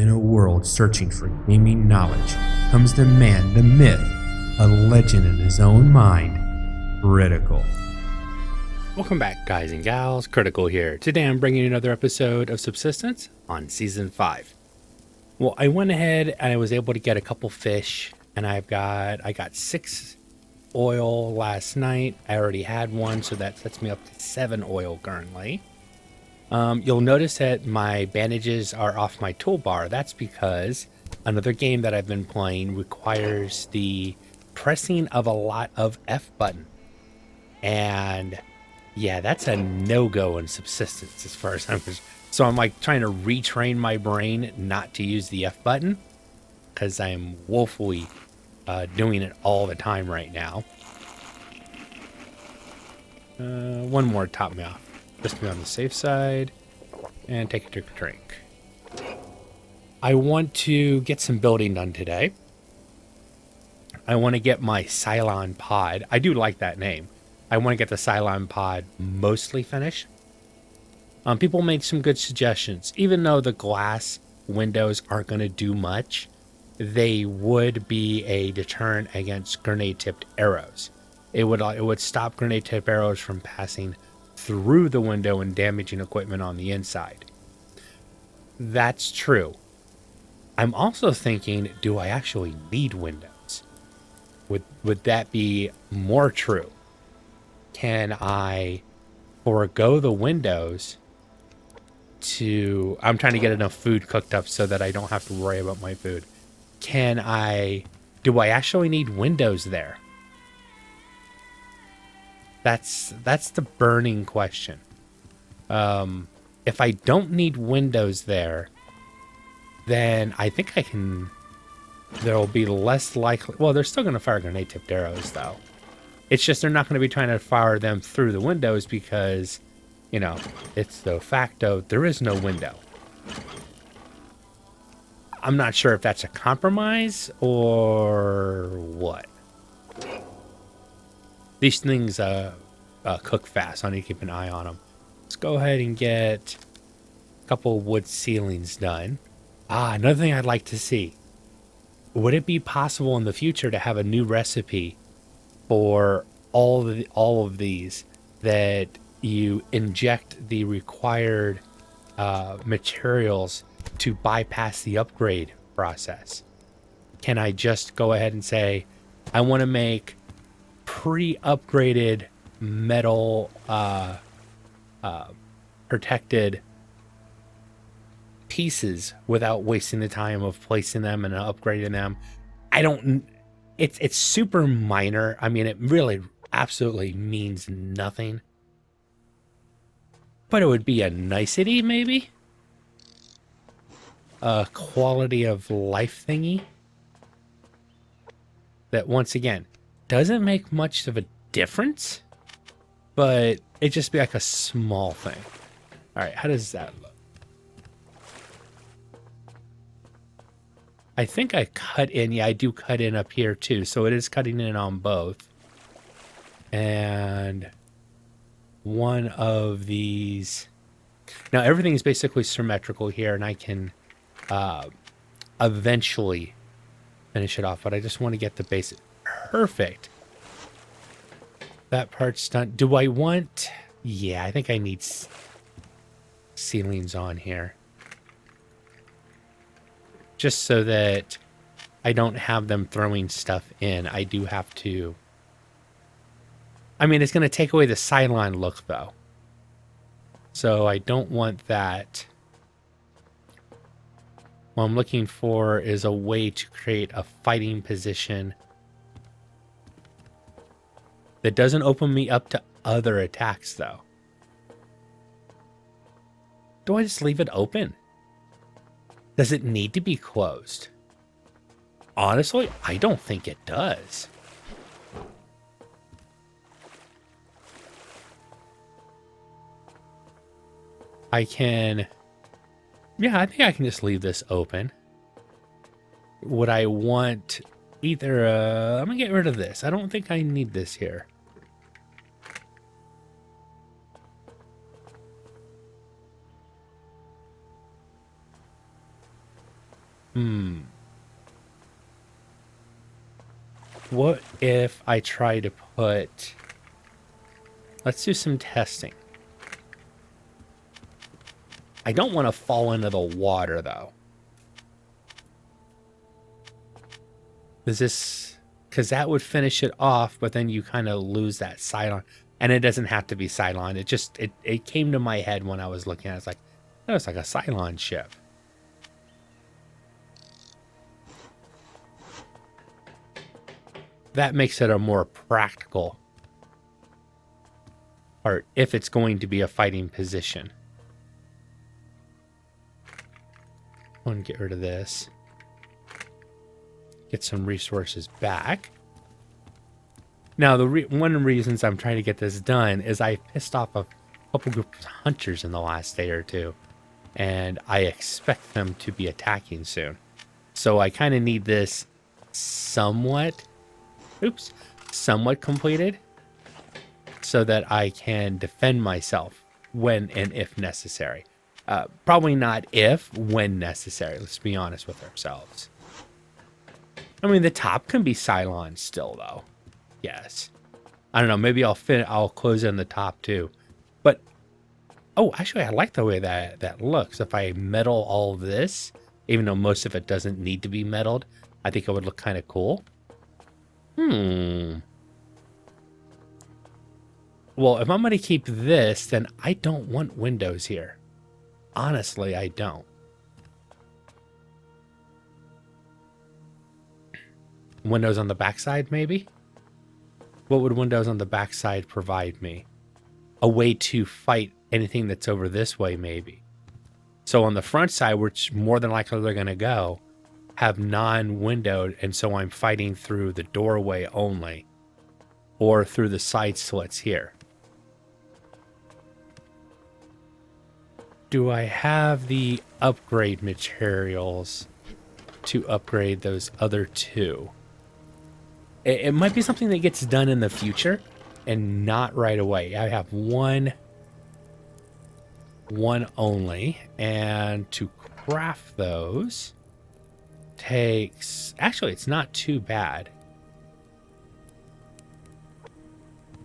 In a world searching for gaming knowledge comes the man, the myth, a legend in his own mind, Critical. Welcome back, guys and gals. Critical here. Today I'm bringing you another episode of Subsistence on Season 5. Well, I went ahead and I was able to get a couple fish, and I got 6 oil last night. I already had one, so that sets me up to 7 oil currently. You'll notice that my bandages are off my toolbar. That's because another game that I've been playing requires the pressing of a lot of F button. And yeah, that's a no-go in Subsistence as far as I'm concerned. So I'm like trying to retrain my brain not to use the F button because I'm woefully doing it all the time right now. One more top me off. Just to be on the safe side and take a drink. I want to get some building done today. I want to get my Cylon pod. I do like that name. I want to get the Cylon pod mostly finished. People made some good suggestions. Even though the glass windows aren't going to do much, they would be a deterrent against grenade-tipped arrows. It would stop grenade-tipped arrows from passing through the window and damaging equipment on the inside. That's true. I'm also thinking, do I actually need windows? Would that be more true? Can I forego the windows to... I'm trying to get enough food cooked up so that I don't have to worry about my food. Do I actually need windows there? That's the burning question. If I don't need windows there, then I think there'll be less likely... Well, they're still going to fire grenade-tipped arrows, though. It's just they're not going to be trying to fire them through the windows because, you know, it's de facto, there is no window. I'm not sure if that's a compromise or what. These things cook fast. I need to keep an eye on them. Let's go ahead and get a couple wood ceilings done. Another thing I'd like to see. Would it be possible in the future to have a new recipe for all of these that you inject the required materials to bypass the upgrade process? Can I just go ahead and say, I want to make pre-upgraded metal protected pieces without wasting the time of placing them and upgrading them? It's super minor. I mean, it really absolutely means nothing, but it would be a nicety, maybe a quality of life thingy that, once again, doesn't make much of a difference, but it just be like a small thing. All right, how does that look? I think I cut in. Yeah, I do cut in up here too, so it is cutting in on both. And one of these... Now everything is basically symmetrical here, and I can eventually finish it off, but I just want to get the basic. Perfect. That part's done. Do I want... Yeah, I think I need ceilings on here. Just so that I don't have them throwing stuff in. I do have to... I mean, it's going to take away the Cylon look, though. So I don't want that. What I'm looking for is a way to create a fighting position that doesn't open me up to other attacks, though. Do I just leave it open? Does it need to be closed? Honestly, I don't think it does. I can... Yeah, I think I can just leave this open. Would I want either... I'm going to get rid of this. I don't think I need this here. What if I try to put... Let's do some testing. I don't want to fall into the water, though. Is this... Because that would finish it off, but then you kind of lose that sideline. And it doesn't have to be sideline. It just... It came to my head when I was looking at it. It's like, that was like a sideline ship. That makes it a more practical part if it's going to be a fighting position. I want to get rid of this. Get some resources back. Now, one of the reasons I'm trying to get this done is I pissed off a couple groups of hunters in the last day or two. And I expect them to be attacking soon. So I kind of need this somewhat completed so that I can defend myself when and if necessary. Probably not if, when necessary. Let's be honest with ourselves. I mean, the top can be Cylon still, though. Yes. I don't know. Maybe I'll close in the top too. But oh, actually, I like the way that looks. If I metal all this, even though most of it doesn't need to be metaled, I think it would look kind of cool. Well, if I'm going to keep this, then I don't want windows here. Honestly, I don't. Windows on the backside, maybe? What would windows on the backside provide me? A way to fight anything that's over this way, maybe. So on the front side, which more than likely they're going to go, have non-windowed, and so I'm fighting through the doorway only, or through the side slits here. Do I have the upgrade materials to upgrade those other two? It might be something that gets done in the future and not right away. I have one only, and to craft those takes... Actually, it's not too bad.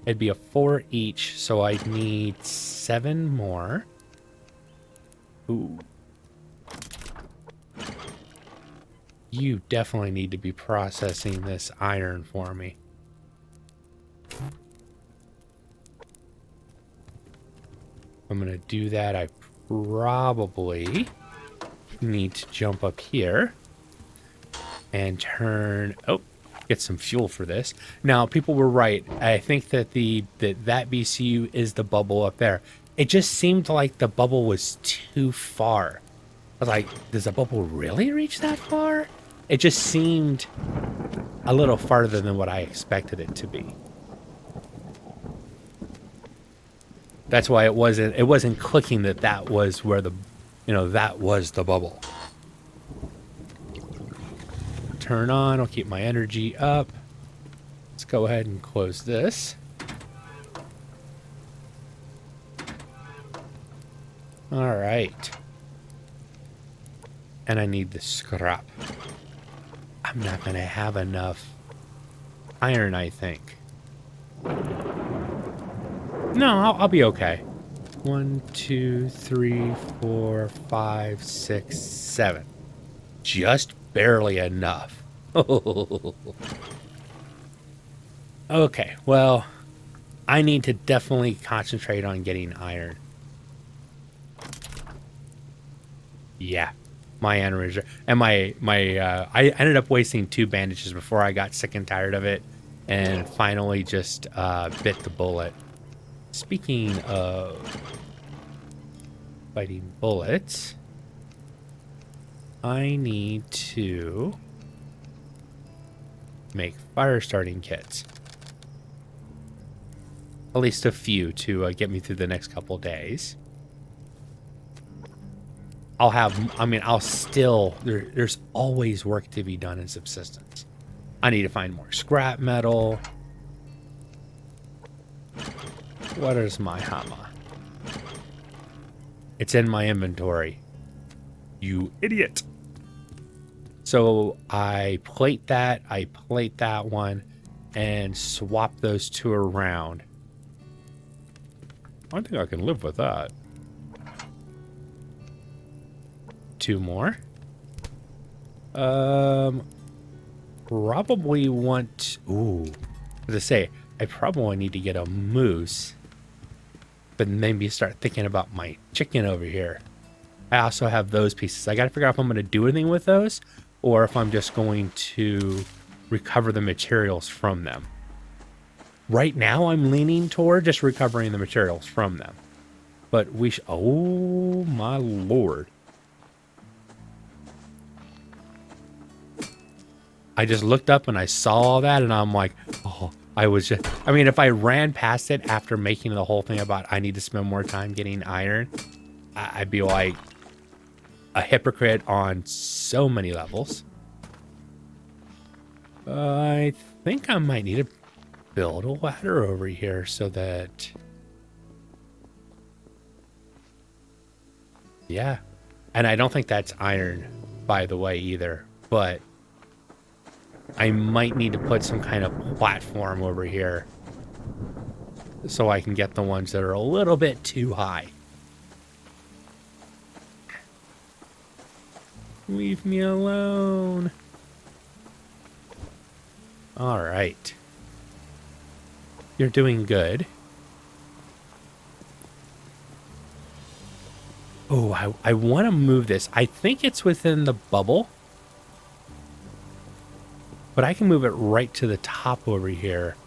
It'd be a 4 each, so I'd need 7 more. Ooh. You definitely need to be processing this iron for me. I'm going to do that. I probably need to jump up here and turn... Oh, get some fuel for this. Now, people were right. I think that that BCU is the bubble up there. It just seemed like the bubble was too far. I was like, does the bubble really reach that far? It just seemed a little farther than what I expected it to be. That's why it wasn't clicking that was where that was the bubble. Turn on, I'll keep my energy up. Let's go ahead and close this. All right. And I need the scrap. I'm not going to have enough iron, I think. No, I'll be okay. 1, 2, 3, 4, 5, 6, 7. Just barely enough. Okay, well, I need to definitely concentrate on getting iron. Yeah, my energy and I ended up wasting 2 bandages before I got sick and tired of it, and finally just bit the bullet. Speaking of biting bullets, I need to make fire starting kits. At least a few to get me through the next couple days. There's always work to be done in Subsistence. I need to find more scrap metal. What is my hammer? It's in my inventory. You idiot. So I plate that one, and swap those two around. I think I can live with that. Two more. Probably want... Ooh. As I say, I probably need to get a moose. But maybe start thinking about my chicken over here. I also have those pieces. I gotta figure out if I'm gonna do anything with those, or if I'm just going to recover the materials from them. Right now, I'm leaning toward just recovering the materials from them. But we oh my lord. I just looked up and I saw all that and I'm like, oh, I mean, if I ran past it after making the whole thing about I need to spend more time getting iron, I'd be like a hypocrite on so many levels. I think I might need to build a ladder over here so that... Yeah. And I don't think that's iron, by the way, either. But I might need to put some kind of platform over here so I can get the ones that are a little bit too high. Leave me alone. All right. You're doing good. Oh, I want to move this. I think it's within the bubble. But I can move it right to the top over here.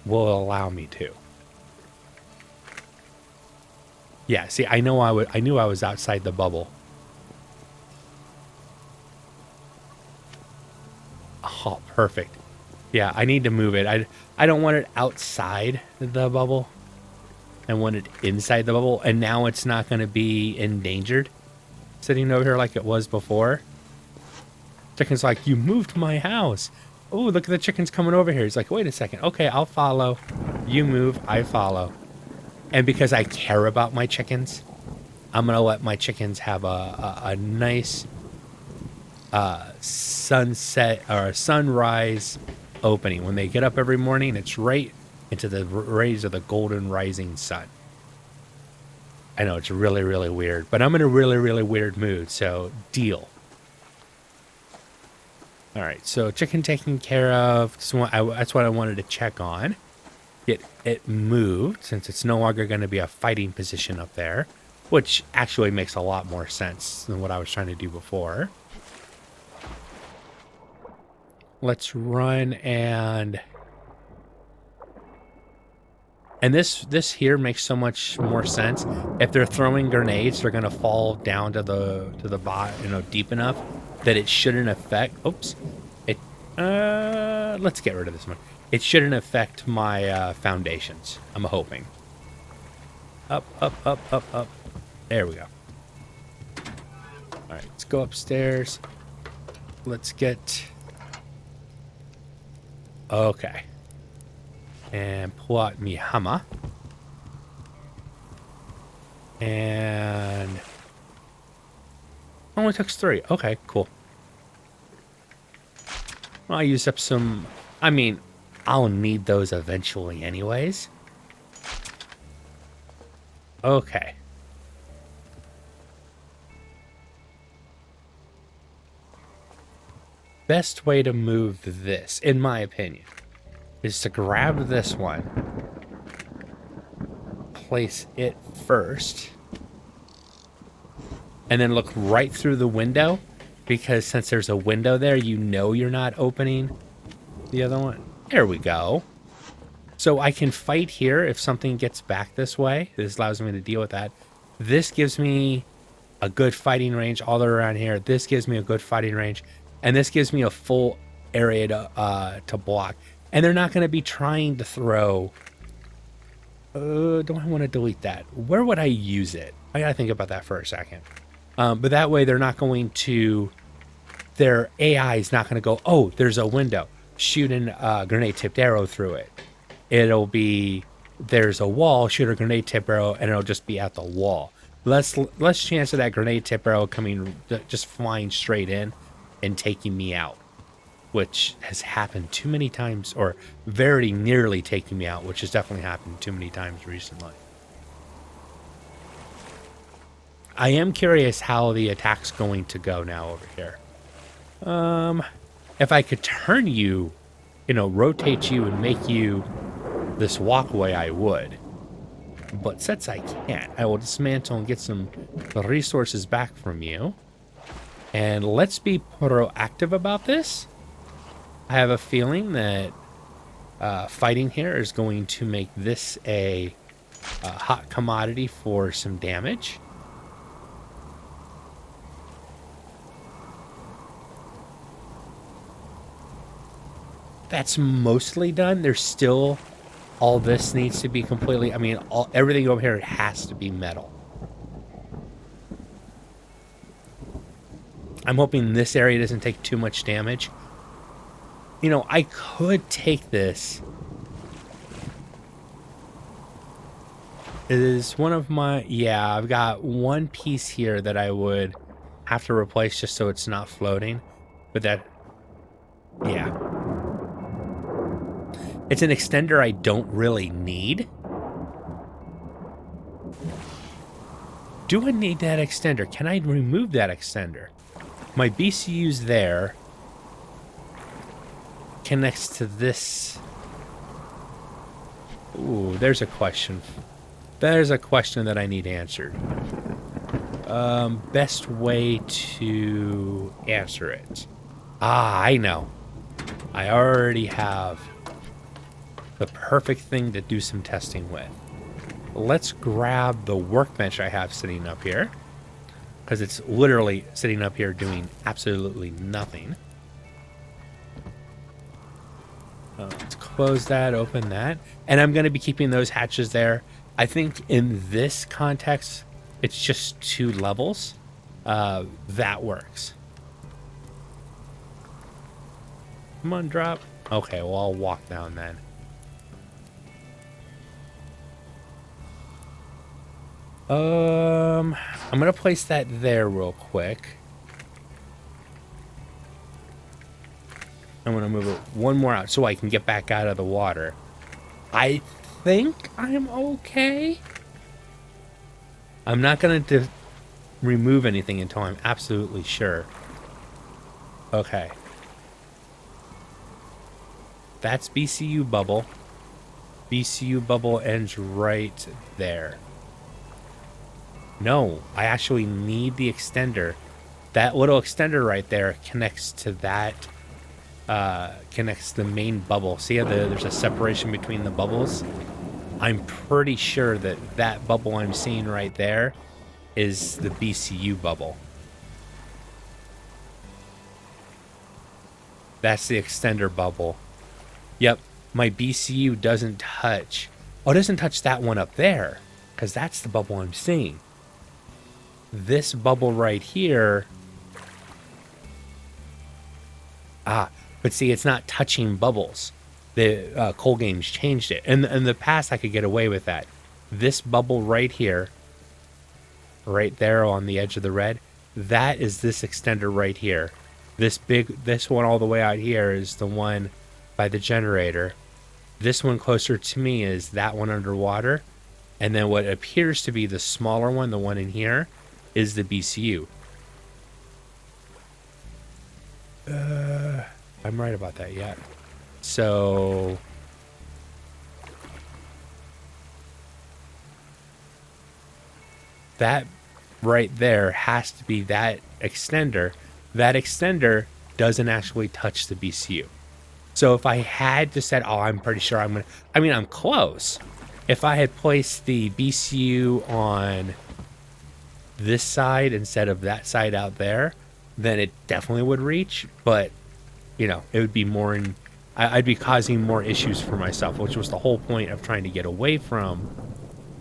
Will allow me to. Yeah, see, I knew I was outside the bubble. Oh, perfect. Yeah, I need to move it. I don't want it outside the bubble. I want it inside the bubble, and now it's not going to be endangered. Sitting over here like it was before. Chicken's like, you moved my house. Oh, look at the chickens coming over here. He's like, wait a second. Okay, I'll follow. You move, I follow. And because I care about my chickens, I'm going to let my chickens have a nice sunset or sunrise opening. When they get up every morning, it's right into the rays of the golden rising sun. I know it's really, really weird, but I'm in a really, really weird mood, so deal. All right, so chicken taken care of. So that's what I wanted to check on. Get it moved, since it's no longer going to be a fighting position up there, which actually makes a lot more sense than what I was trying to do before. Let's run and this here makes so much more sense. If they're throwing grenades, they're gonna fall down to the bottom, you know, deep enough that it shouldn't affect. Oops, it. Let's get rid of this one. It shouldn't affect my foundations. I'm hoping. Up, up, up, up, up. There we go. All right, let's go upstairs. Let's get. Okay. And pull out me hammer. And only took 3. Okay, cool. Well, I used up some. I mean, I'll need those eventually anyways. Okay. Best way to move this, in my opinion, is to grab this one, place it first, and then look right through the window, because since there's a window there, you know you're not opening the other one. There we go. So I can fight here if something gets back this way. This allows me to deal with that. This gives me a good fighting range all around here. This gives me a good fighting range, and this gives me a full area to block. And they're not going to be trying to throw... don't I want to delete that? Where would I use it? I got to think about that for a second. But that way they're not going to... Their AI is not going to go, oh, there's a window. Shoot a grenade-tipped arrow through it. It'll be, there's a wall, shoot a grenade-tipped arrow, and it'll just be at the wall. less chance of that grenade tip arrow coming, just flying straight in and taking me out, which has happened too many times, or very nearly taking me out, which has definitely happened too many times recently. I am curious how the attack's going to go now over here. If I could turn you, rotate you and make you this walkway, I would. But since I can't, I will dismantle and get some resources back from you. And let's be proactive about this. I have a feeling that fighting here is going to make this a hot commodity for some damage. That's mostly done. There's still, all this needs to be completely, everything over here has to be metal. I'm hoping this area doesn't take too much damage. I could take this. It is one of my, yeah, I've got one piece here that I would have to replace just so it's not floating. But that, yeah. It's an extender I don't really need. Do I need that extender? Can I remove that extender? My BCU's there. Connects to this. Ooh, there's a question. There's a question that I need answered. Best way to answer it. Ah, I know. I already have the perfect thing to do some testing with. Let's grab the workbench I have sitting up here, because it's literally sitting up here doing absolutely nothing. Let's close that, open that, and I'm going to be keeping those hatches there. I think in this context, it's just 2 levels. That works. Come on, drop. Okay, well, I'll walk down then. I'm gonna place that there real quick. I'm gonna move it one more out so I can get back out of the water. I think I'm okay. I'm not gonna remove anything until I'm absolutely sure. Okay. That's BCU bubble. BCU bubble ends right there. No, I actually need the extender. That little extender right there connects to that, connects the main bubble. See how there's a separation between the bubbles? I'm pretty sure that that bubble I'm seeing right there is the BCU bubble. That's the extender bubble. Yep, my BCU doesn't touch. Oh, it doesn't touch that one up there, because that's the bubble I'm seeing. This bubble right here. But see, it's not touching bubbles. The Coal Games changed it. And in the past, I could get away with that. This bubble right here, right there on the edge of the red, that is this extender right here. This one all the way out here is the one by the generator. This one closer to me is that one underwater. And then what appears to be the smaller one, the one in here, is the BCU. I'm right about that, yeah. So that right there has to be that extender. That extender doesn't actually touch the BCU. So if I had to set, I'm pretty sure I'm close. If I had placed the BCU on this side instead of that side out there, then it definitely would reach, but it would be more I'd be causing more issues for myself, which was the whole point of trying to get away from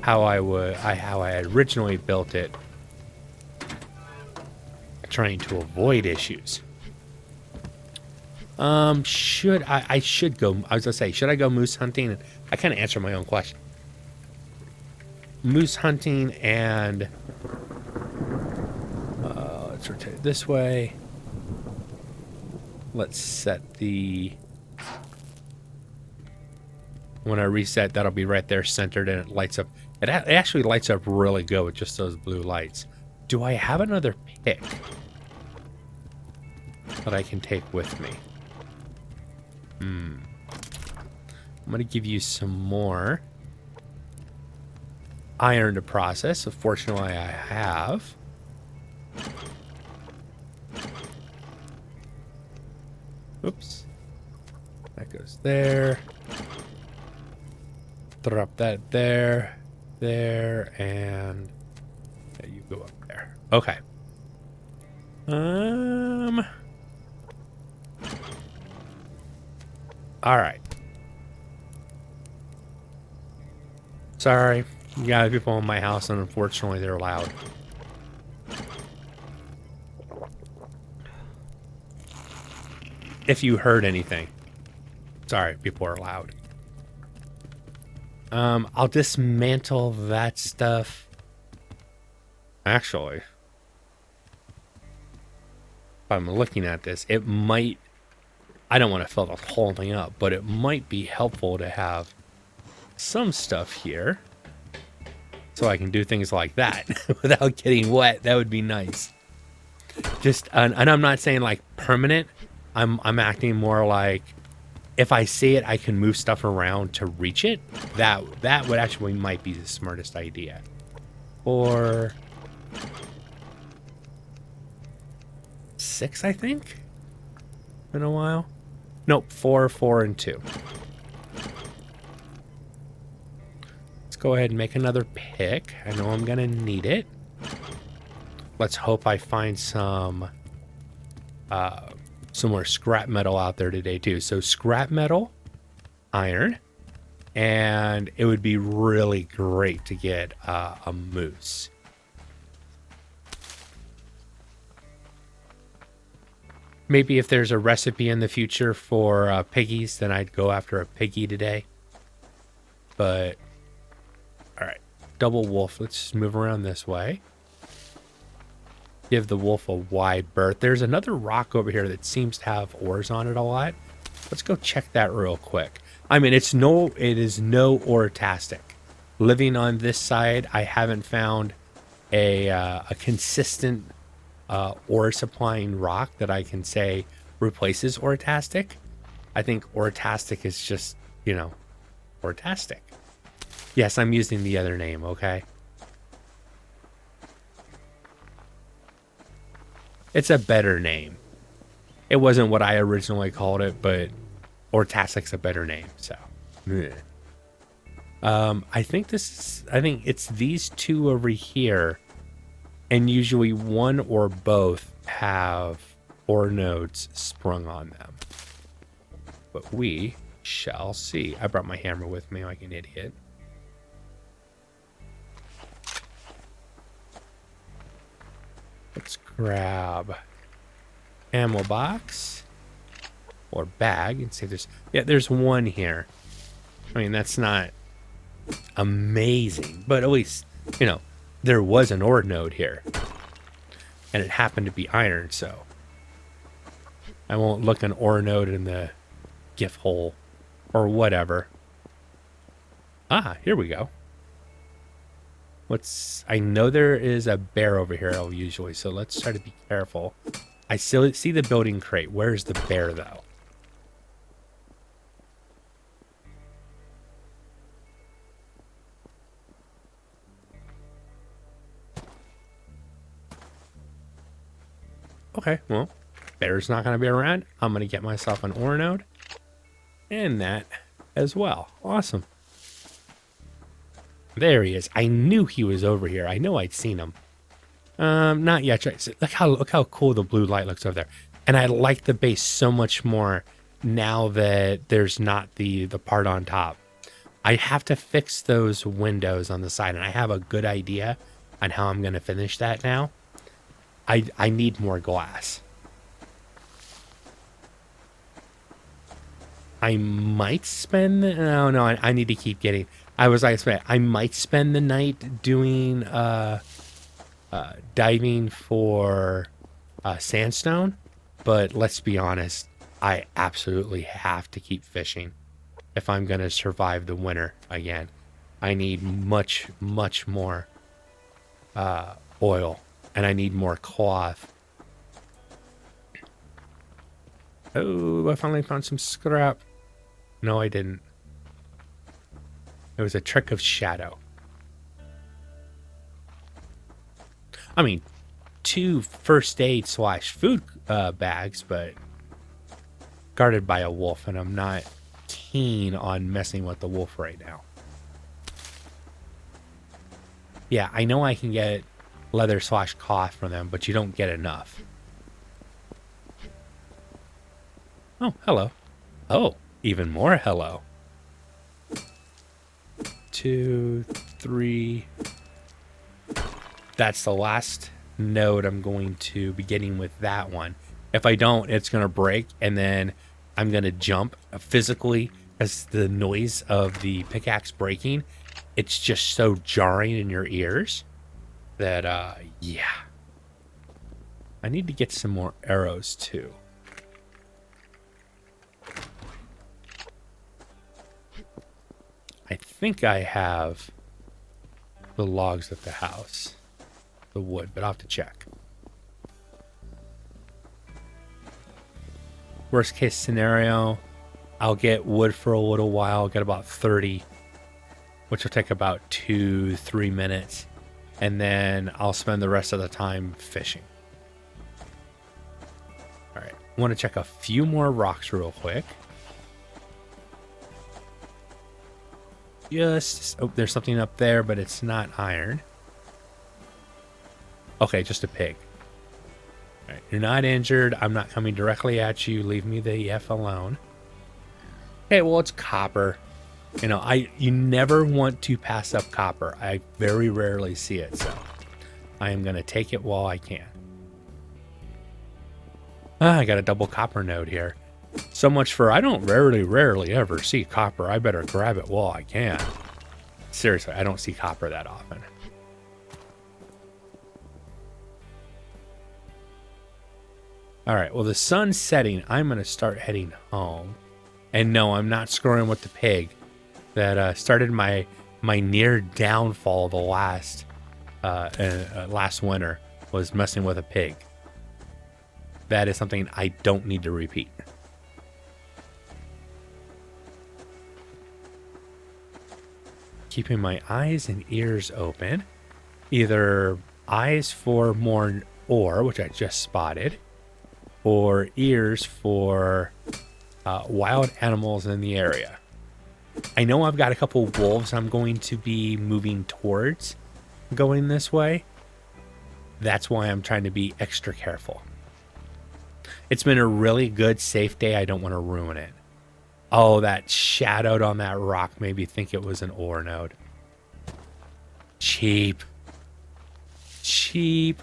how I had originally built it, trying to avoid issues. Should I should go, I was gonna say, should I go moose hunting? I kind of answered my own question. moose hunting and let's rotate it this way. Let's set the, when I reset, that'll be right there centered and it lights up. It actually lights up really good with just those blue lights. Do I have another pick that I can take with me? I'm going to give you some more iron to process. So fortunately, I have. Oops. That goes there. Drop that there, there, and you go up there. Okay. All right. Sorry, you got people in my house, and unfortunately, they're loud. If you heard anything, sorry, people are loud. I'll dismantle that stuff. Actually, if I'm looking at this, it might, I don't want to fill the whole thing up, but it might be helpful to have some stuff here so I can do things like that without getting wet. That would be nice. Just, and I'm not saying like permanent. I'm acting more like, if I see it, I can move stuff around to reach it. That would actually might be the smartest idea. Or 6, I think. Been a while. Nope, 4, 4, and 2. Let's go ahead and make another pick. I know I'm gonna need it. Let's hope I find some more scrap metal out there today too. So scrap metal, iron, and it would be really great to get a moose. Maybe if there's a recipe in the future for piggies, then I'd go after a piggy today. But all right, double wolf. Let's just move around this way. Give the wolf a wide berth. There's another rock over here that seems to have ores on it a lot. Let's go check that real quick. I mean, it is no ore-tastic. Living on this side, I haven't found a consistent ore supplying rock that I can say replaces ore-tastic. I think ore-tastic is just, you know, ore-tastic. Yes, I'm using the other name, okay? It's a better name. It wasn't what I originally called it, but Ortastic's a better name, so. I think it's these two over here, and usually one or both have ore nodes sprung on them. But we shall see. I brought my hammer with me like an idiot. Let's grab ammo box or bag and see if there's one here. I mean, that's not amazing, but at least, you know, there was an ore node here and it happened to be iron, so I won't look an ore node in the GIF hole or whatever. Ah, here we go. I know there is a bear over here usually, so let's try to be careful. I still see the building crate. Where's the bear, though? Okay, well, bear's not going to be around. I'm going to get myself an ore node. And that as well. Awesome. There he is. I knew he was over here. I know I'd seen him. Not yet. Look how cool the blue light looks over there. And I like the base so much more now that there's not the part on top. I have to fix those windows on the side, and I have a good idea on how I'm going to finish that now. I need more glass. I might spend... No, I need to keep getting... I was like, I might spend the night doing diving for sandstone, but let's be honest, I absolutely have to keep fishing if I'm going to survive the winter again. I need much, much more oil, and I need more cloth. Oh, I finally found some scrap. No, I didn't. It was a trick of shadow. I mean, 2 first aid / food bags, but guarded by a wolf, and I'm not keen on messing with the wolf right now. Yeah, I know I can get leather / cloth from them, but you don't get enough. Oh, hello. Oh, even more hello. 2, 3. That's the last node I'm going to be getting with that one. If I don't, it's going to break, and then I'm going to jump physically as the noise of the pickaxe breaking. It's just so jarring in your ears that, yeah. I need to get some more arrows, too. I think I have the logs at the house. The wood, but I'll have to check. Worst case scenario, I'll get wood for a little while. I'll get about 30, which will take about 2-3 minutes. And then I'll spend the rest of the time fishing. All right. I want to check a few more rocks real quick. Just, oh, there's something up there, but it's not iron. Okay, just a pig. All right, you're not injured. I'm not coming directly at you. Leave me the F alone. Okay, well, it's copper. You know, you never want to pass up copper. I very rarely see it, so I am going to take it while I can. I got a double copper node here. So much for I don't rarely ever see copper. I better grab it while I can. Seriously, I don't see copper that often. All right, well, the sun's setting. I'm going to start heading home. And no, I'm not screwing with the pig that started my near downfall the last winter was messing with a pig. That is something I don't need to repeat. Keeping my eyes and ears open. Either eyes for more ore, which I just spotted, or ears for wild animals in the area. I know I've got a couple wolves I'm going to be moving towards going this way. That's why I'm trying to be extra careful. It's been a really good, safe day. I don't want to ruin it. Oh, that shadowed on that rock made me think it was an ore node. Cheap. Cheap.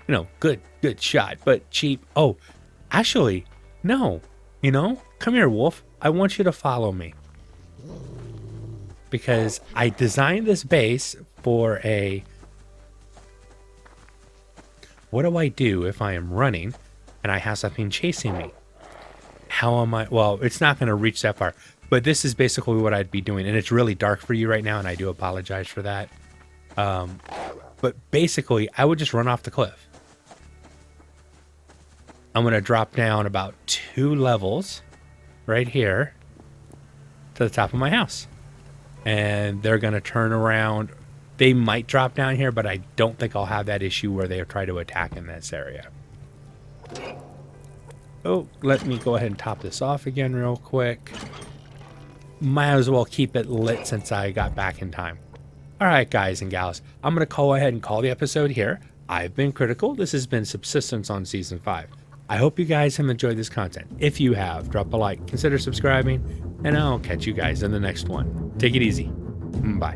You know, good shot, but cheap. Oh, actually, no. You know, come here, wolf. I want you to follow me. Because I designed this base for a... What do I do if I am running and I have something chasing me? How am I? Well, it's not going to reach that far. But this is basically what I'd be doing. And it's really dark for you right now, and I do apologize for that. But basically, I would just run off the cliff. I'm going to drop down about 2 levels right here to the top of my house. And they're going to turn around. They might drop down here, but I don't think I'll have that issue where they try to attack in this area. Oh, let me go ahead and top this off again real quick. Might as well keep it lit since I got back in time. All right, guys and gals, I'm going to go ahead and call the episode here. I've been Critical. This has been Subsistence on Season 5. I hope you guys have enjoyed this content. If you have, drop a like, consider subscribing, and I'll catch you guys in the next one. Take it easy. Bye.